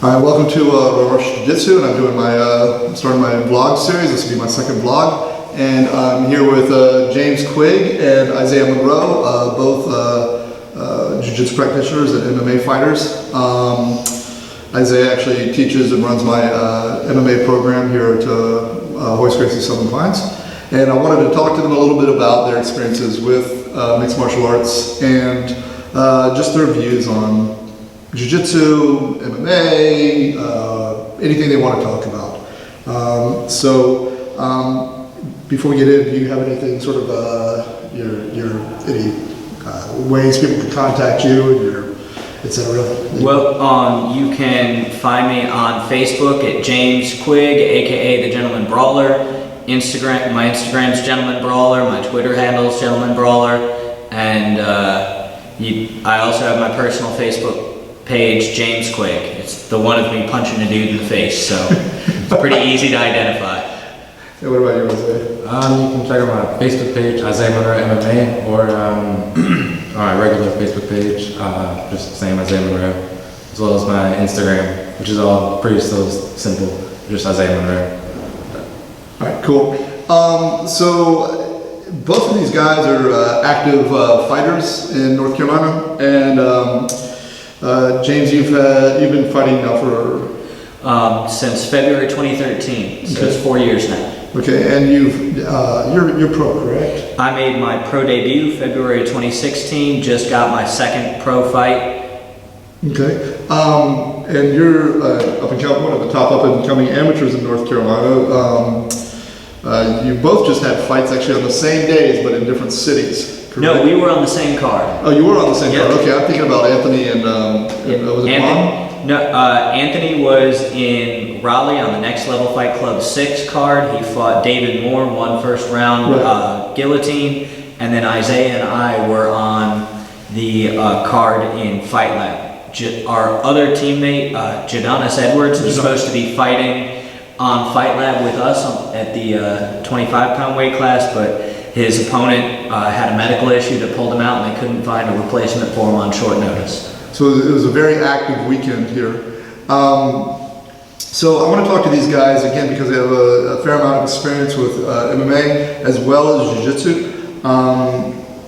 Hi, welcome to Jiu-Jitsu, and I'm doing starting my vlog series. This will be my second vlog, and I'm here with James Quigg and Isaiah Monroe, both Jiu-Jitsu practitioners and MMA fighters. Isaiah actually teaches and runs my MMA program here at Hoist Gracie Southern Pines, and I wanted to talk to them a little bit about their experiences with mixed martial arts and just their views on Jiu-Jitsu, MMA, anything they want to talk about. Before we get in, do you have anything sort of any ways people can contact you and etc.? Well, you can find me on Facebook at James Quigg, aka the Gentleman Brawler. My Instagram's Gentleman Brawler. My Twitter handle's Gentleman Brawler, and I also have my personal Facebook page, James Quigg. It's the one of me punching a dude in the face, so it's pretty easy to identify. Yeah, what about you, Isaiah? You can check out my Facebook page, Isaiah Monroe MMA, or on my regular Facebook page, just the same Isaiah Monroe, as well as my Instagram, which is all pretty still simple, just Isaiah Monroe. Alright, cool. So both of these guys are active fighters in North Carolina, and James, you've been fighting now for since February 2013, so it's 4 years now. Okay, and you're pro, correct? I made my pro debut February 2016. Just got my second pro fight. Okay, and you're up in California, one of the top up and coming amateurs in North Carolina. You both just had fights actually on the same days, but in different cities. Correct? No, we were on the same card. Oh, you were on the same Yep. card. Okay, I'm thinking about Anthony and was it Mom? No, Anthony was in Raleigh on the Next Level Fight Club 6 card. He fought David Moore, won first round guillotine, and then Isaiah and I were on the card in Fight Lab. Our other teammate, Jadonis Edwards, was supposed to be fighting on Fight Lab with us at the 25-pound weight class, but his opponent had a medical issue that pulled him out, and they couldn't find a replacement for him on short notice. So it was a very active weekend here. So I want to talk to these guys again because they have a fair amount of experience with MMA as well as Jiu-Jitsu.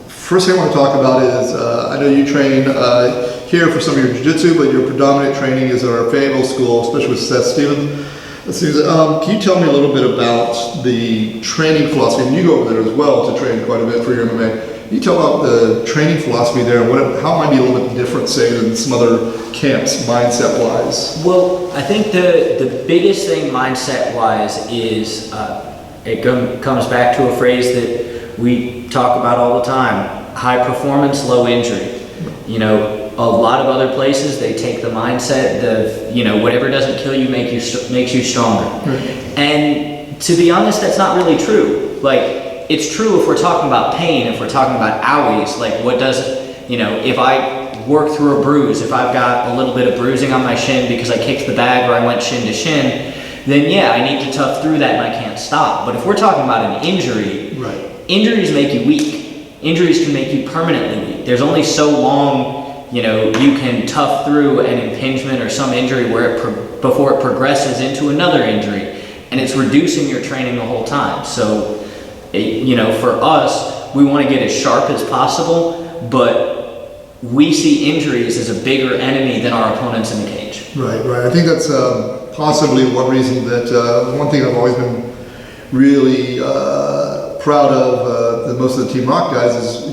First thing I want to talk about is I know you train here for some of your Jiu-Jitsu, but your predominant training is at our Fayetteville school, especially with Seth Stevens. Can you tell me a little bit about the training philosophy? And you go over there as well to train quite a bit for your MMA. Can you tell about the training philosophy there and how it might be a little bit different, say, than some other camps, mindset-wise? Well, I think the biggest thing mindset-wise is it comes back to a phrase that we talk about all the time: high performance, low injury. You know, a lot of other places, they take the mindset of, whatever doesn't kill you makes you stronger. Right. And to be honest, that's not really true. Like, it's true if we're talking about pain, if we're talking about owies, like what does, if I work through a bruise, if I've got a little bit of bruising on my shin because I kicked the bag or I went shin to shin, then yeah, I need to tough through that and I can't stop. But if we're talking about an injury, injuries make you weak. Injuries can make you permanently weak. There's only so long you can tough through an impingement or some injury before it progresses into another injury, and it's reducing your training the whole time. So, for us, we want to get as sharp as possible, but we see injuries as a bigger enemy than our opponents in the cage. Right. I think that's possibly one reason that one thing I've always been really proud of the most of the Team Rock guys is,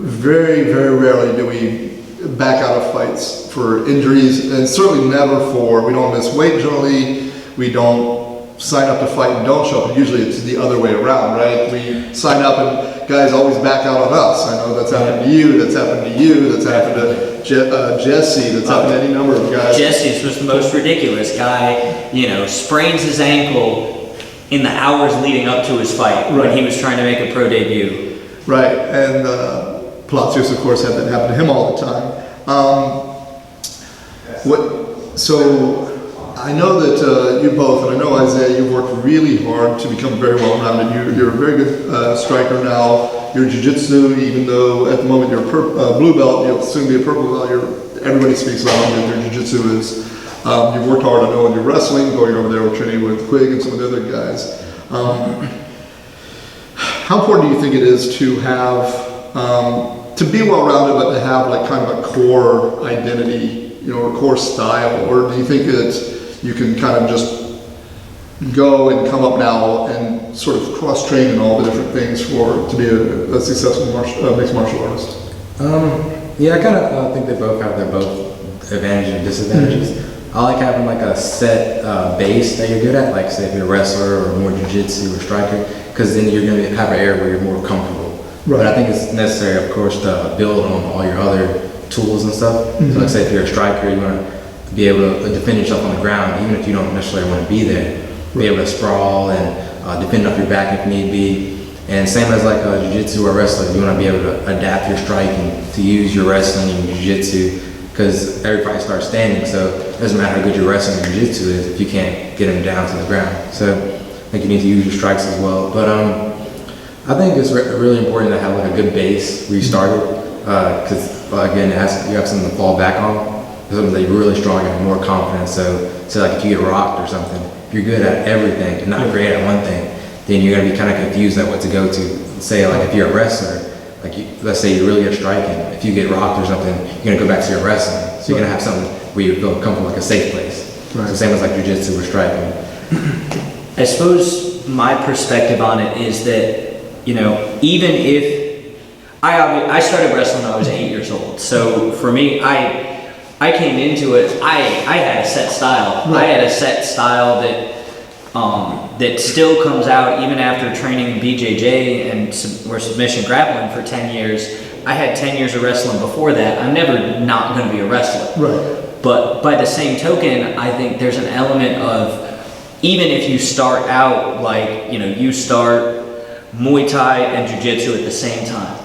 very, very rarely do we back out of fights for injuries, and certainly never we don't miss weight generally, we don't sign up to fight and don't show up. Usually it's the other way around, right? We sign up and guys always back out on us. I know that's happened to you, that's happened to you, that's happened to Jesse, that's happened to any number of guys. Jesse's was the most ridiculous guy, sprains his ankle in the hours leading up to his fight when he was trying to make a pro debut. Right, and Palacios, of course, had that happen to him all the time. So I know that you both, and I know Isaiah, you've worked really hard to become very well-rounded. You're a very good striker now. Your Jiu-Jitsu, even though at the moment you're a blue belt, you'll soon be a purple belt. Everybody speaks about how good your Jiu-Jitsu is. You've worked hard, I know, in your wrestling, going over there, training with Quigg and some of the other guys. How important do you think it is to have, to be well-rounded, but to have like kind of a core identity, you know, a core style, or do you think that you can kind of just go and come up now and sort of cross-train in all the different things to be a successful mixed martial artist? Yeah, I kind of think they both have their both advantages and disadvantages. I like having like a set base that you're good at, like say if you're a wrestler or more jiu-jitsu or striker, because then you're going to have an area where you're more comfortable. Right. But I think it's necessary, of course, to build on all your other tools and stuff. So like say if you're a striker, you want to be able to defend yourself on the ground, even if you don't necessarily want to be there. Be able to sprawl and defend off your back if need be. And same as like a jiu-jitsu or wrestler, you want to be able to adapt your striking to use your wrestling and jiu-jitsu, because every fight starts standing, so it doesn't matter how good your wrestling and jiu-jitsu is if you can't get them down to the ground. So I think you need to use your strikes as well. But I think it's really important to have like a good base where you started, because again, you have something to fall back on, something that you're really strong and more confident. So like if you get rocked or something, if you're good at everything and not great at one thing, then you're going to be kind of confused at what to go to. Say like if you're a wrestler, like let's say you're really good at striking, if you get rocked or something, you're going to go back to your wrestling. So you're going to have something where you feel comfortable, like a safe place. Right. So same as like jiu-jitsu or striking. I suppose my perspective on it is that, you know, even if I started wrestling when I was 8 years old, so for me, I came into it, I had a set style. Right. I had a set style that still comes out even after training BJJ and submission grappling for 10 years. I had 10 years of wrestling before that. I'm never not going to be a wrestler. Right. But by the same token, I think there's an element of, even if you start out like, you know, you start Muay Thai and Jiu-Jitsu at the same time,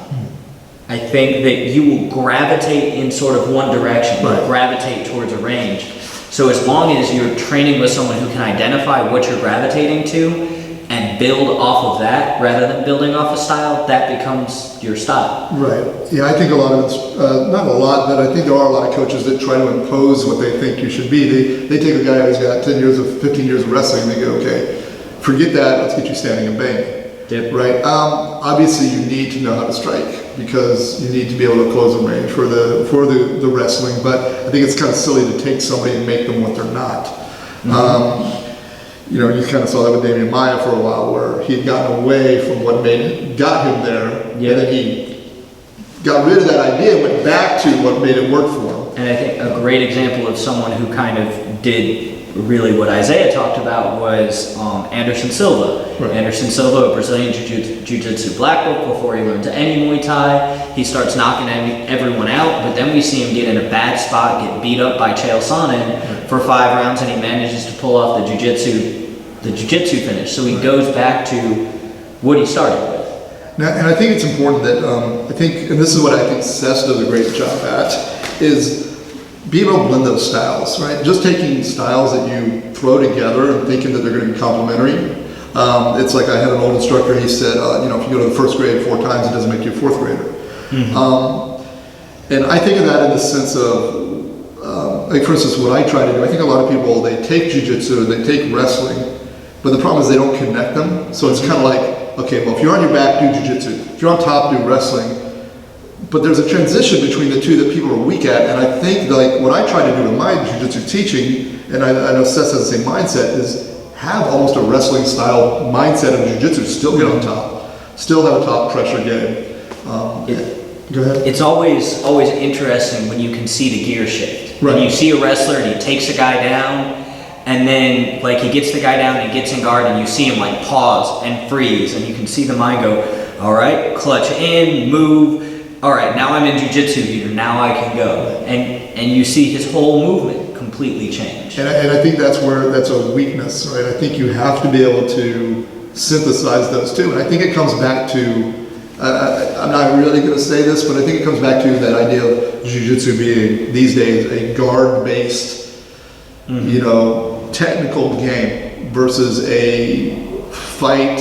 I think that you will gravitate in sort of one direction, right. Gravitate towards a range. So as long as you're training with someone who can identify what you're gravitating to and build off of that, rather than building off a style, that becomes your style. Right. Yeah, I think a lot of it's, not a lot, but I think there are a lot of coaches that try to impose what they think you should be. They take a guy who's got 15 years of wrestling and they go, okay, forget that, let's get you standing and banging. Yep. Right. Obviously, you need to know how to strike because you need to be able to close a range for the wrestling. But I think it's kind of silly to take somebody and make them what they're not. Mm-hmm. You know, you kind of saw that with Damian Maia for a while, where he had gotten away from what got him there, and then he got rid of that idea and went back to what made it work for him. And I think a great example of someone who kind of did really what Isaiah talked about was Anderson Silva. Right. Anderson Silva, a Brazilian Jiu-Jitsu black belt before he learned any Muay Thai. He starts knocking everyone out, but then we see him get in a bad spot, get beat up by Chael Sonnen for 5 rounds, and he manages to pull off the Jiu-Jitsu finish. So he goes back to what he started with. Now, and I think it's important that, and this is what I think Seth does a great job at, is being able to blend those styles, right? Just taking styles that you throw together and thinking that they're going to be complementary. It's like I had an old instructor, he said, you know, if you go to the first grade 4 times, it doesn't make you a 4th grader. Mm-hmm. And I think of that in the sense of, like for instance, what I try to do, I think a lot of people, they take jiu-jitsu, they take wrestling, but the problem is they don't connect them. So it's kind of like, okay, well, if you're on your back, do jiu-jitsu. If you're on top, do wrestling. But there's a transition between the two that people are weak at, and I think like what I try to do in my jiu-jitsu teaching, and I know Seth has the same mindset, is have almost a wrestling style mindset of jiu-jitsu, still get on top, still have a top pressure game. Go ahead. It's always interesting when you can see the gear shift. Right. When you see a wrestler and he takes a guy down, and then like he gets the guy down and he gets in guard, and you see him like pause and freeze, and you can see the mind go, all right, clutch in, move. All right, now I'm in jiu-jitsu here, now I can go. And you see his whole movement completely change. And I think that's a weakness, right? I think you have to be able to synthesize those two. And I think it comes back to, I'm not really going to say this, but I think it comes back to that idea of jiu-jitsu being, these days, a guard-based, mm-hmm. you know, technical game versus a fight,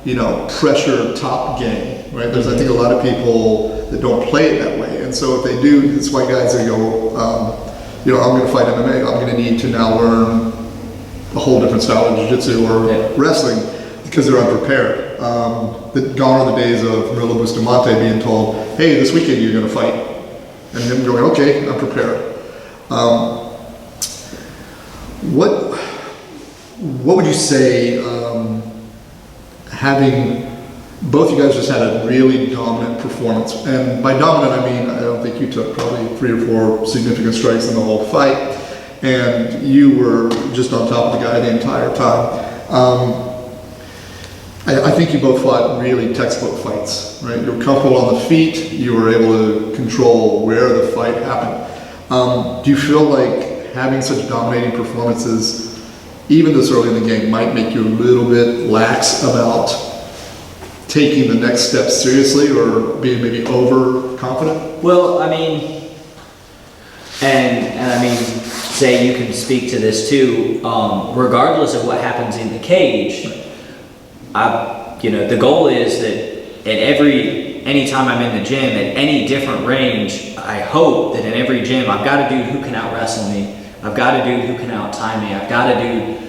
you know, pressure top game, right? There's, I think, a lot of people that don't play it that way. And so if they do, that's why guys that go, you know, I'm going to fight MMA, I'm going to need to now learn a whole different style of jiu-jitsu or wrestling because they're unprepared. Gone are the days of Murilo Bustamante being told, hey, this weekend you're going to fight. And him going, okay, I'm prepared. What would you say, having both you guys just had a really dominant performance, and by dominant I mean I don't think you took probably 3 or 4 significant strikes in the whole fight, and you were just on top of the guy the entire time. I think you both fought really textbook fights, right? You were comfortable on the feet, you were able to control where the fight happened. Do you feel like having such dominating performances, even this early in the game, might make you a little bit lax about taking the next step seriously or being maybe overconfident? Well, I mean, and I mean, Zay, you can speak to this too. Regardless of what happens in the cage, you know, the goal is that anytime I'm in the gym, at any different range, I hope that in every gym, I've got a dude who can out-wrestle me. I've got a dude who can out-tie me. I've got a dude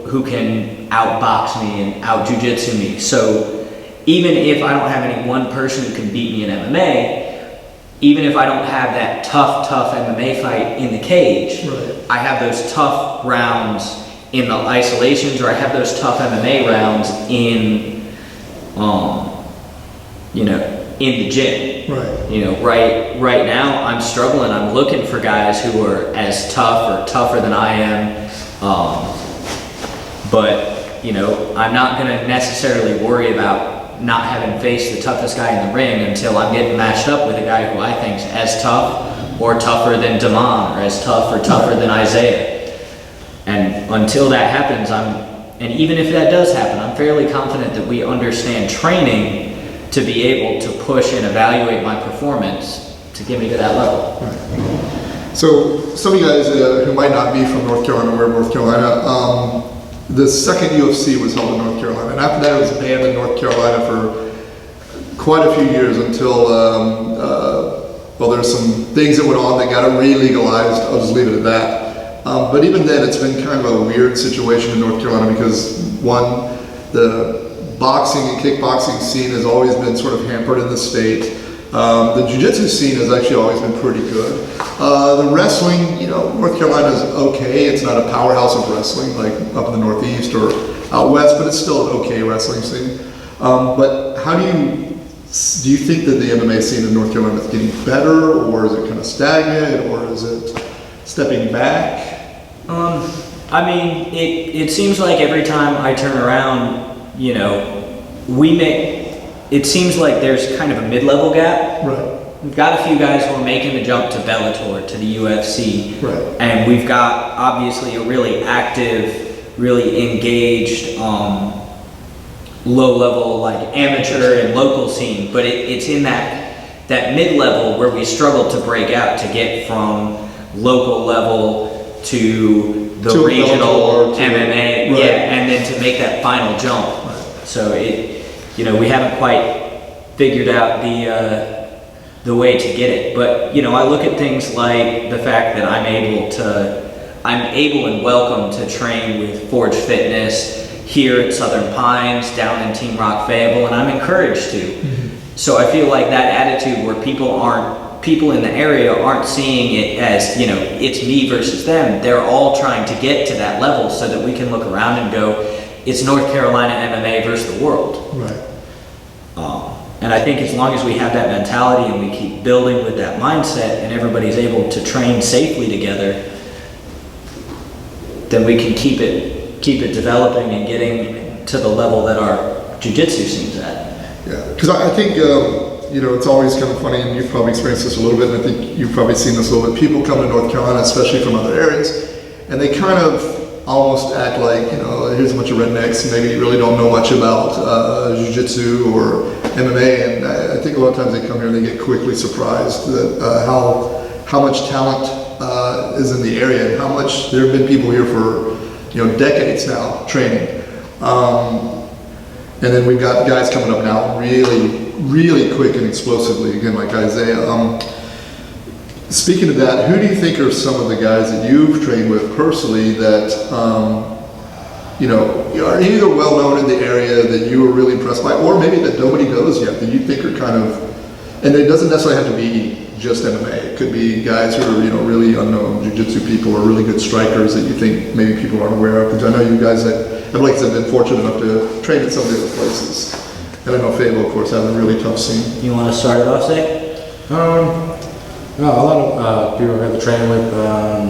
who can out-box me and out-jiu-jitsu me. So even if I don't have any one person who can beat me in MMA, even if I don't have that tough MMA fight in the cage, right, I have those tough rounds in the isolations, or I have those tough MMA rounds in, you know, in the gym. right. You know, right now I'm struggling. I'm looking for guys who are as tough or tougher than I am. But you know, I'm not going to necessarily worry about not having faced the toughest guy in the ring until I'm getting matched up with a guy who I think is as tough or tougher than Damon, or as tough or tougher than Isaiah. And until that happens, and even if that does happen, I'm fairly confident that we understand training to be able to push and evaluate my performance to get me to that level. Right. So some of you guys who might not be from North Carolina, we're in North Carolina, the second UFC was held in North Carolina, and after that it was banned in North Carolina for quite a few years until, well, there's some things that went on that got it re-legalized. I'll just leave it at that. But even then, it's been kind of a weird situation in North Carolina because, one, the boxing and kickboxing scene has always been sort of hampered in the state. The jiu-jitsu scene has actually always been pretty good. The wrestling, you know, North Carolina is okay. It's not a powerhouse of wrestling like up in the Northeast or out west, but it's still an okay wrestling scene. But how do you think that the MMA scene in North Carolina is getting better, or is it kind of stagnant, or is it stepping back? I mean, it seems like every time I turn around, you know, it seems like there's kind of a mid-level gap. Right. We've got a few guys who are making the jump to Bellator, to the UFC. Right. And we've got obviously a really active, really engaged, low-level, like amateur and local scene. But it's in that mid-level where we struggle to break out, to get from local level to the regional MMA, right, and then to make that final jump. Right. So you know, we haven't quite figured out the way to get it. But you know, I look at things like the fact that I'm able and welcome to train with Forge Fitness here at Southern Pines, down in Team Rock Fayette, and I'm encouraged to. Mm-hmm. So I feel like that attitude where people in the area aren't seeing it as, you know, it's me versus them. They're all trying to get to that level so that we can look around and go, it's North Carolina MMA versus the world. Right. And I think as long as we have that mentality and we keep building with that mindset and everybody's able to train safely together, then we can keep it developing and getting to the level that our jiu-jitsu seems at. Yeah, because I think, you know, it's always kind of funny, and you've probably experienced this a little bit, and I think you've probably seen this a little bit. People come to North Carolina, especially from other areas, and they kind of almost act like, you know, here's a bunch of rednecks, and maybe really don't know much about jiu-jitsu or MMA, and I think a lot of times they come here and they get quickly surprised that how much talent is in the area, and how much there have been people here for, you know, decades now training. And then we've got guys coming up now really quick and explosively, again, like Isaiah. Speaking of that, who do you think are some of the guys that you've trained with personally that, are either well known in the area that you were really impressed by, or maybe that nobody knows yet, that you think are kind of, and it doesn't necessarily have to be just MMA. It could be guys who are, really unknown jiu-jitsu people or really good strikers that you think maybe people aren't aware of. Because I know you guys have been fortunate enough to train at some of the other places. And I know Fable, of course, has a really tough scene. You want to start it off, Zach? No, a lot of people I've been training with,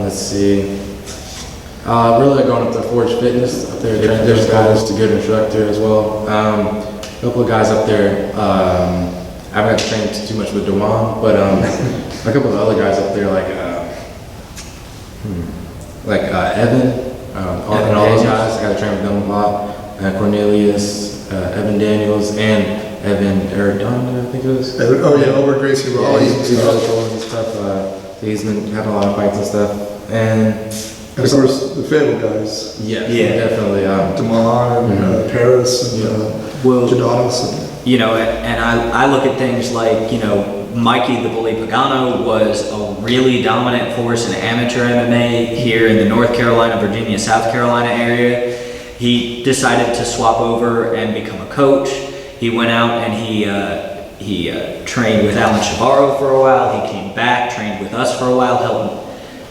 let's see. Really going up to Forge Fitness up there. There's guys, a good instructor as well. A couple of guys up there. I haven't got to train too much with Dewan, but a couple of other guys up there like Evan, and all those guys. I got to train with them a lot. Cornelius, Evan Daniels, and Evan Aradon, I think it was. Over Gracie Raleigh. Yeah, he's really cool and stuff. He's been having a lot of fights and stuff. And of course, the Fable guys. Yeah, definitely. Damon and Paris and Jadanis. And I look at things like, Mikey the Bully Pagano was a really dominant force in amateur MMA here in the North Carolina, Virginia, South Carolina area. He decided to swap over and become a coach. He went out and he trained with Alan Chavarro for a while. He came back, trained with us for a while,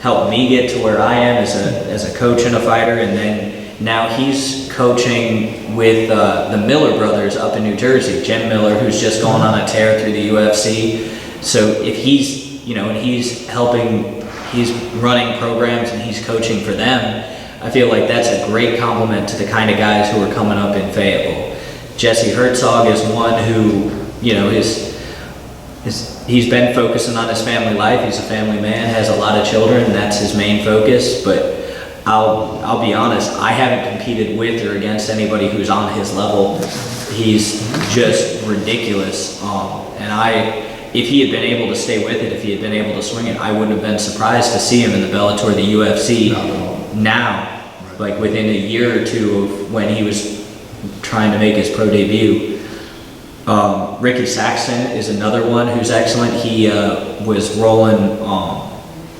helped me get to where I am as a coach and a fighter, and then now he's coaching with the Miller brothers up in New Jersey. Jim Miller, who's just gone on a tear through the UFC. So if he's, and he's running programs and he's coaching for them, I feel like that's a great compliment to the kind of guys who are coming up in Fayetteville. Jesse Herzog is one who, he's been focusing on his family life. He's a family man, has a lot of children, and that's his main focus. But I'll be honest, I haven't competed with or against anybody who's on his level. He's just ridiculous. If he had been able to stay with it, if he had been able to swing it, I wouldn't have been surprised to see him in the Bellator, the UFC now, like within a year or two of when he was trying to make his pro debut. Ricky Saxton is another one who's excellent. He was rolling,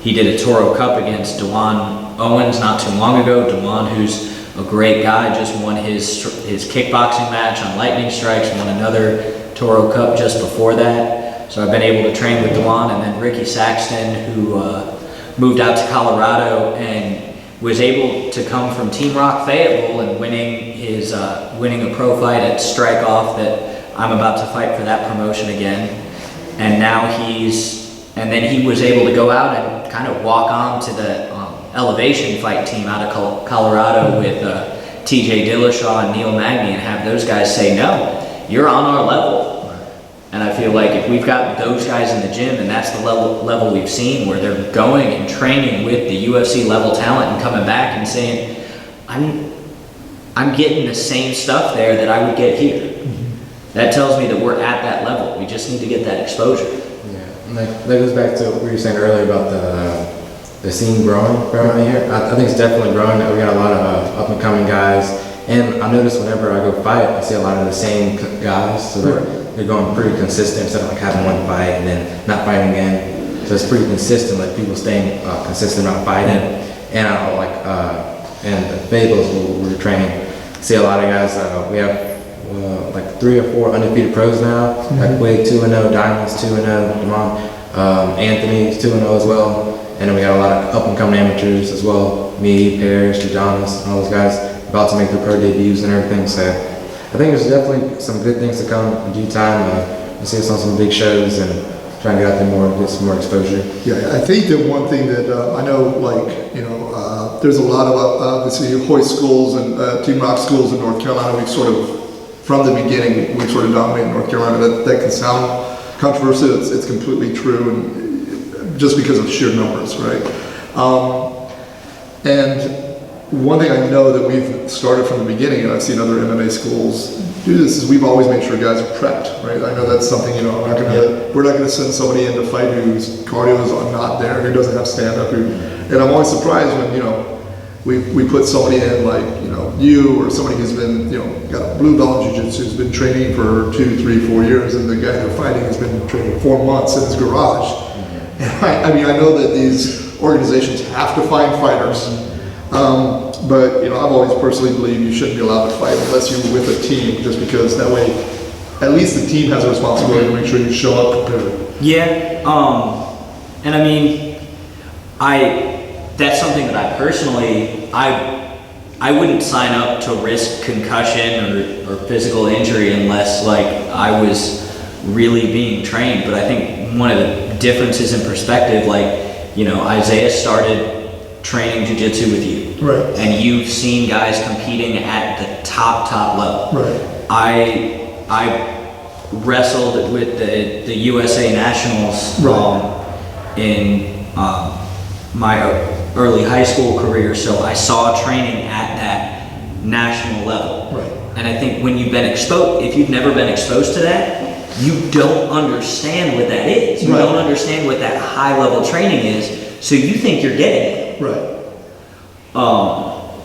he did a Toro Cup against Dewan Owens not too long ago. Dewan, who's a great guy, just won his kickboxing match on Lightning Strikes, won another Toro Cup just before that. So I've been able to train with Dewan, and then Ricky Saxton, who moved out to Colorado and was able to come from Team Rock Fayetteville and winning a pro fight at Strike Off that I'm about to fight for that promotion again. And now then he was able to go out and kind of walk on to the elevation fight team out of Colorado with TJ Dillashaw and Neil Magny, and have those guys say, no, you're on our level. And I feel like if we've got those guys in the gym, and that's the level we've seen, where they're going and training with the UFC level talent and coming back and saying, I'm getting the same stuff there that I would get here. Mm-hmm. That tells me that we're at that level. We just need to get that exposure. Yeah, and that goes back to what you were saying earlier about the scene growing here. I think it's definitely growing. We got a lot of up and coming guys, and I notice whenever I go fight, I see a lot of the same guys. So they're going pretty consistent instead of like having one fight and then not fighting again. So it's pretty consistent, like people staying consistent about fighting. And I and the Fables we were training, see a lot of guys. We have like 3 or 4 undefeated pros now. Mm-hmm. Like Quigg 2-0, Diamonds 2-0, Anthony's 2-0 as well. And then we got a lot of up and coming amateurs as well. Me, Parrish, Jadanis, and all those guys about to make their pro debuts and everything. So I think there's definitely some good things to come in due time. We'll see us on some big shows and try and get out there more, get some more exposure. Yeah, I think that one thing that I know, there's a lot of obviously Hoist schools and Team Rock schools in North Carolina. We've sort of, from the beginning, we've sort of dominated North Carolina. That can sound controversial. It's completely true, and just because of sheer numbers, right? And one thing I know that we've started from the beginning, and I've seen other MMA schools do this, is we've always made sure guys are prepped, right? I know that's something, we're not gonna send somebody in to fight whose cardio is not there, who doesn't have stand-up, and I'm always surprised when, we put somebody in like, you or somebody who's been, got a blue belt in jiu-jitsu, who's been training for 2, 3, 4 years, and the guy they're fighting has been training 4 months in his garage. And I mean, I know that these organizations have to find fighters, but you know, I've always personally believed you shouldn't be allowed to fight unless you're with a team, just because that way, at least the team has a responsibility to make sure you show up prepared. Yeah, and I mean, that's something that I personally, I wouldn't sign up to risk concussion or physical injury unless like I was really being trained. But I think one of the differences in perspective, like, you know, Isaiah started training jiu-jitsu with you. Right. And you've seen guys competing at the top level. Right. I wrestled with the USA Nationals in my early high school career, so I saw training at that national level. Right. And I think when you've been exposed, if you've never been exposed to that, you don't understand what that is. You don't understand what that high level training is, so you think you're getting it. Right.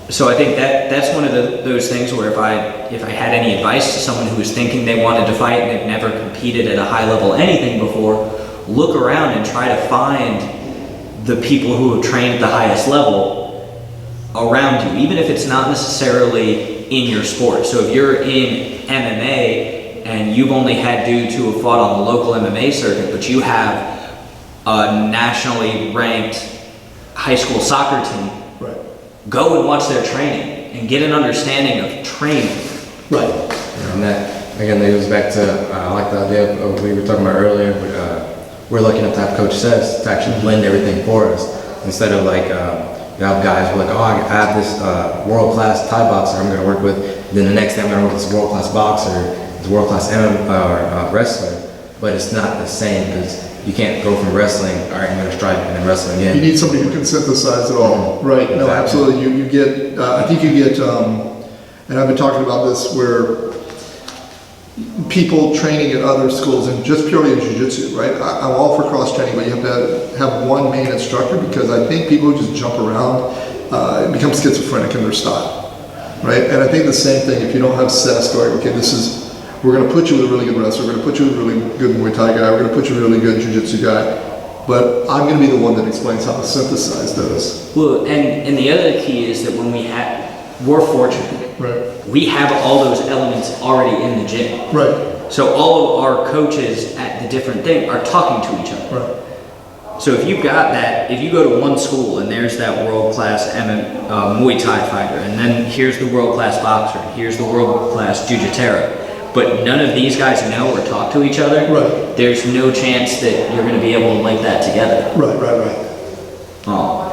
So I think that's one of those things where if I had any advice to someone who was thinking they wanted to fight and they've never competed at a high level anything before, look around and try to find the people who have trained at the highest level around you, even if it's not necessarily in your sport. So if you're in MMA and you've only had dudes who have fought on the local MMA circuit, but you have a nationally ranked high school soccer team, Right. go and watch their training and get an understanding of training. Right. And that, again, that goes back to, I like the idea of what we were talking about earlier, but we're lucky enough to have Coach Says to actually blend everything for us. Instead of like, you have guys who are like, oh, I have this world-class Thai boxer I'm gonna work with, then the next day I'm gonna work with this world-class boxer, this world-class wrestler, but it's not the same because you can't go from wrestling, all right, I'm gonna strike, and then wrestling again. You need somebody who can synthesize it all. Right. No, Exactly. absolutely. You get, I think you get, and I've been talking about this where people training at other schools and just purely in jiu-jitsu, right? I'm all for cross-training, but you have to have one main instructor because I think people who just jump around become schizophrenic in their style, right? And I think the same thing, if you don't have Sess going, okay, we're going to put you with a really good wrestler, we're going to put you with a really good Muay Thai guy, we're going to put you with a really good jiu-jitsu guy, but I'm going to be the one that explains how to synthesize those. Well, and the other key is that when we're fortunate. Right. We have all those elements already in the gym. Right. So all of our coaches at the different thing are talking to each other. Right. So if you've got that, if you go to one school and there's that world-class Muay Thai fighter, and then here's the world-class boxer, here's the world-class Jiu-Jitsu, but none of these guys know or talk to each other, Right. there's no chance that you're going to be able to link that together. Right.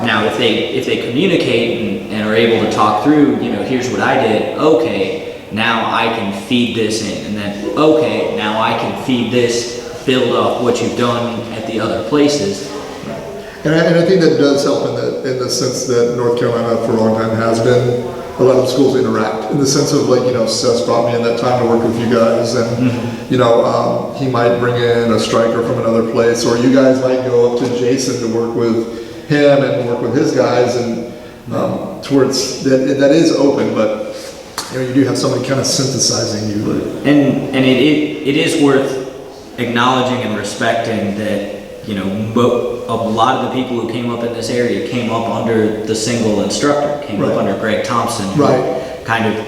Now, if they communicate and are able to talk through, you know, here's what I did, okay, now I can feed this in, and then, okay, now I can feed this, build off what you've done at the other places. And I think that does help in the sense that North Carolina for a long time has been, a lot of schools interact, in the sense of like, you know, Seth brought me in that time to work with you guys, and, you know, he might bring in a striker from another place, or you guys might go up to Jason to work with him and work with his guys, and towards that is open, but you know, you do have somebody kind of synthesizing you. And it is worth acknowledging and respecting that, you know, a lot of the people who came up in this area came up under the single instructor, came up under Greg Thompson, who kind of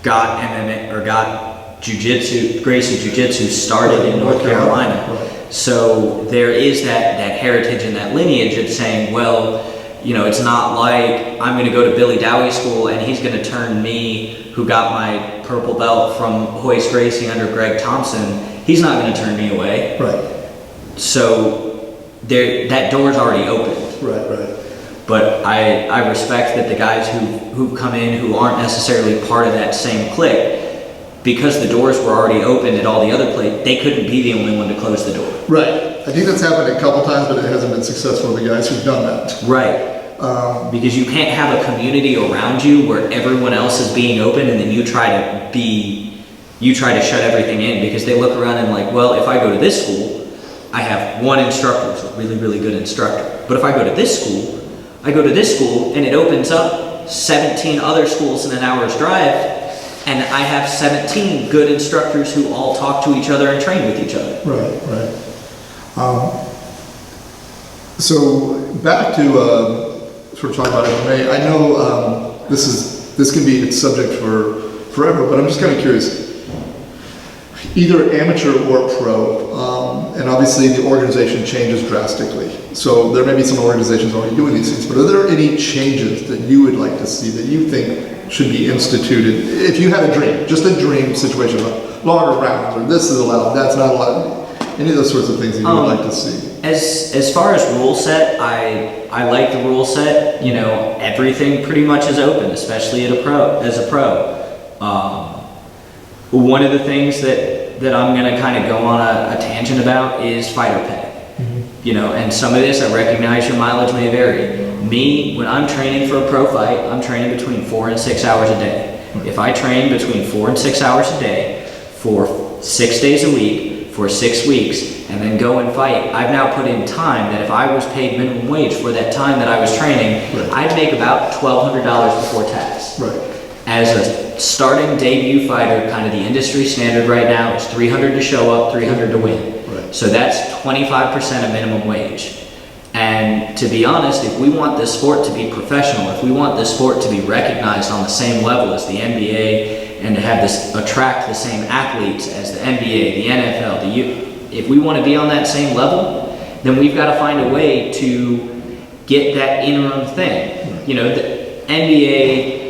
got MMA or got Jiu-Jitsu, Gracie Jiu-Jitsu started in North Carolina. So there is that heritage and that lineage of saying, well, you know, it's not like I'm going to go to Billy Dowie's school and he's going to turn me, who got my purple belt from hoist racing under Greg Thompson, he's not going to turn me away. Right. So that door's already opened. Right. But I respect that the guys who've come in who aren't necessarily part of that same clique, because the doors were already open at all the other places, they couldn't be the only one to close the door. Right. I think that's happened a couple times, but it hasn't been successful with the guys who've done that. Right. Because you can't have a community around you where everyone else is being open and then you try to shut everything in, because they look around and like, well, if I go to this school, I have one instructor, who's a really, really good instructor. But if I go to this school, and it opens up 17 other schools in an hour's drive, and I have 17 good instructors who all talk to each other and train with each other. Right. So back to sort of talking about MMA. I know this can be its subject for forever, but I'm just kind of curious. Either amateur or pro, and obviously the organization changes drastically. So there may be some organizations already doing these things, but are there any changes that you would like to see that you think should be instituted? If you had a dream, just a dream situation, like longer rounds, or this is allowed, that's not allowed, any of those sorts of things that you would like to see? As far as rule set, I like the rule set. You know, everything pretty much is open, especially as a pro. One of the things that I'm going to kind of go on a tangent about is fighter pay. Mm-hmm. You know, and some of this, I recognize your mileage may vary. Me, when I'm training for a pro fight, I'm training between 4 and 6 hours a day. Mm-hmm. If I train between 4 and 6 hours a day for 6 days a week, for 6 weeks, and then go and fight, I've now put in time that if I was paid minimum wage for that time that I was training, right, I'd make about $1,200 before tax. Right. As a starting debut fighter, kind of the industry standard right now is $300 to show up, $300 to win. Right. So that's 25% of minimum wage. And to be honest, if we want this sport to be professional, if we want this sport to be recognized on the same level as the NBA and to have attract the same athletes as the NBA, the NFL, if we want to be on that same level, then we've got to find a way to get that interim thing. Right. You know, the NBA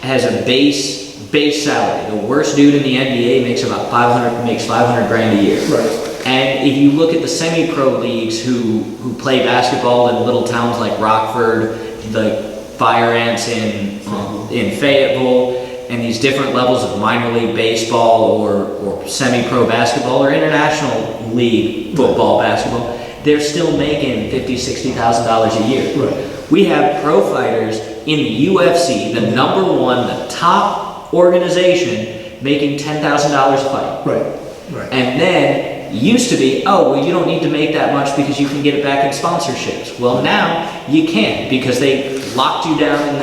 has a base salary. The worst dude in the NBA makes about $500 grand a year. Right. And if you look at the semi-pro leagues who play basketball in little towns like Rockford, the Fire Ants in Fayetteville, and these different levels of minor league baseball or semi-pro basketball or international league football, basketball, they're still making $50,000, $60,000 a year. Right. We have pro fighters in the UFC, the number one, the top organization, making $10,000 a fight. Right. Right. And then used to be, oh, well, you don't need to make that much because you can get it back in sponsorships. Well, now you can't because they locked you down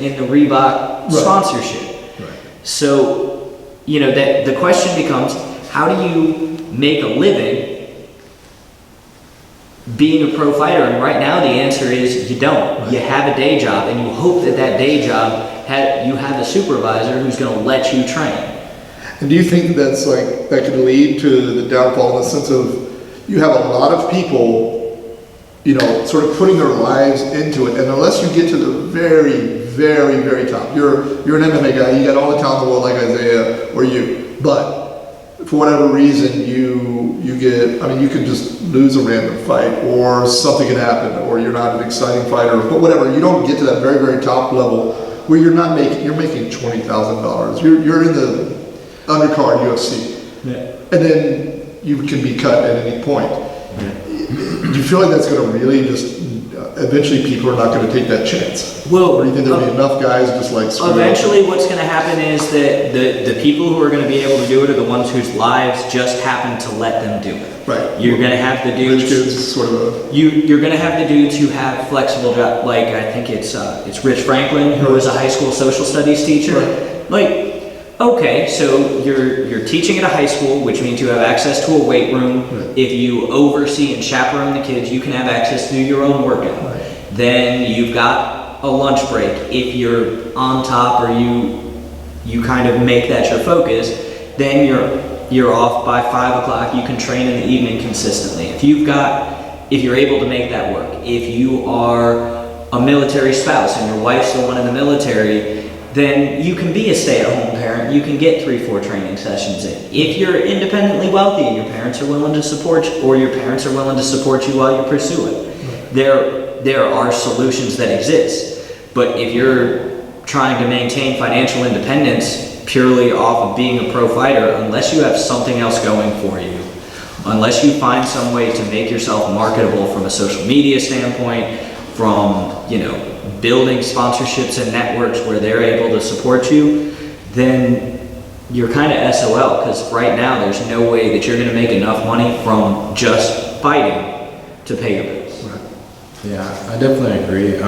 in the Reebok sponsorship. Right. So, you know, that the question becomes, how do you make a living being a pro fighter? And right now the answer is you don't. Right. You have a day job, and you hope that day job you have a supervisor who's going to let you train. And do you think that could lead to the downfall in the sense of you have a lot of people, you know, sort of putting their lives into it, and unless you get to the very, very, very top, you're an MMA guy, you got all the talent in the world like Isaiah or you, but for whatever reason you get, I mean, you could just lose a random fight or something can happen or you're not an exciting fighter, but whatever, you don't get to that very, very top level where you're making $20,000. You're in the undercard UFC, yeah, and then you can be cut at any point. Yeah. Do you feel like that's going to really just eventually people are not going to take that chance? Well, or do you think there'll be enough guys just like eventually what's going to happen is that the people who are going to be able to do it are the ones whose lives just happen to let them do it. Right. You're going to have the dudes. Rich kids, sort of. You're going to have the dudes who have flexible job, like I think it's Rich Franklin, who was a high school social studies teacher. Right. Like, okay, so you're teaching at a high school, which means you have access to a weight room. Right. If you oversee and chaperone the kids, you can have access to do your own workout. Right. Then you've got a lunch break. If you're on top or you kind of make that your focus, then you're off by 5 o'clock. You can train in the evening consistently. If you're able to make that work. If you are a military spouse and your wife's the one in the military, then you can be a stay-at-home parent. You can get 3-4 training sessions in. If you're independently wealthy and your parents are willing to support you, or your parents are willing to support you while you pursue it, right, there are solutions that exist. But if you're trying to maintain financial independence purely off of being a pro fighter, unless you have something else going for you, unless you find some way to make yourself marketable from a social media standpoint, from, you know, building sponsorships and networks where they're able to support you, then you're kind of SOL, because right now there's no way that you're going to make enough money from just fighting to pay your bills. Right. Yeah, I definitely agree.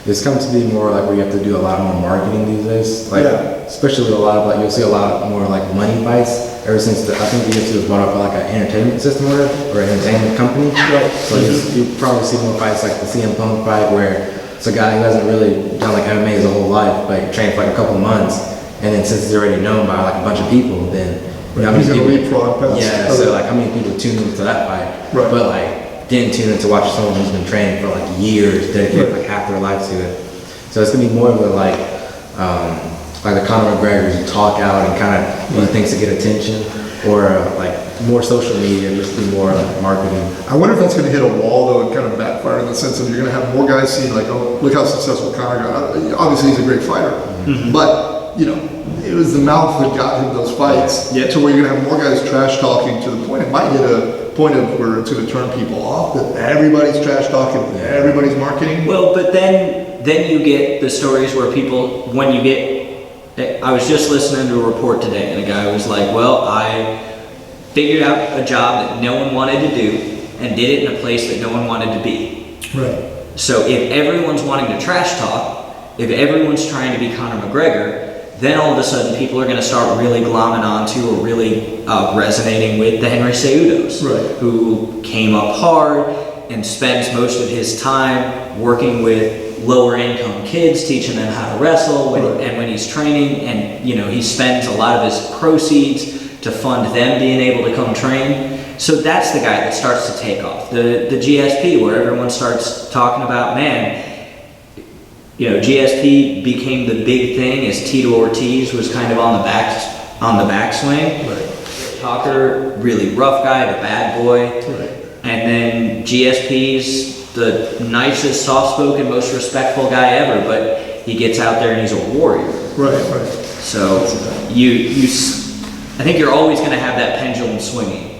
It's come to be more like we have to do a lot more marketing these days, like especially with a lot of you'll see a lot more like money fights. ever since I think Jiu-Jitsu was bought up by like an entertainment system or an entertainment company. Right. So you probably see more fights like the CM Punk fight where it's a guy who hasn't really done like MMA his whole life, but trained for like a couple of months, and then since he's already known by like a bunch of people, then you know, how many He's gonna people, leapfrog past. yeah. So like how many people tune into that fight, Right. but like didn't tune in to watch someone who's been training for like years, dedicated like half their life to it. So it's gonna be more of a like the Conor McGregors who talk out and kind of do things to get attention, or like more social media, just be more like marketing. I wonder if that's going to hit a wall though and kind of backfire in the sense of you're going to have more guys seeing like, oh, look how successful Conor got. Obviously he's a great fighter, but you know, it was the mouth that got him those fights. Yeah. To where you're going to have more guys trash talking to the point it might hit a point of where it's going to turn people off. That everybody's trash talking, everybody's marketing. Well, but then you get the stories where people, when you get, I was just listening to a report today, and a guy was like, well, I figured out a job that no one wanted to do and did it in a place that no one wanted to be. Right. So if everyone's wanting to trash talk, if everyone's trying to be Conor McGregor, then all of a sudden people are going to start really glomming onto or really resonating with the Henry Cejudos, Right. who came up hard and spends most of his time working with lower income kids, teaching them how to wrestle, and when he's training, and you know, he spends a lot of his proceeds to fund them being able to come train. So that's the guy that starts to take off. The GSP, where everyone starts talking about, man, you know, GSP became the big thing as Tito Ortiz was kind of on the backswing. Right. Talker, really rough guy, the bad boy. Right. And then GSP's the nicest, soft-spoken, most respectful guy ever, but he gets out there and he's a warrior. Right. So I think you're always going to have that pendulum swinging.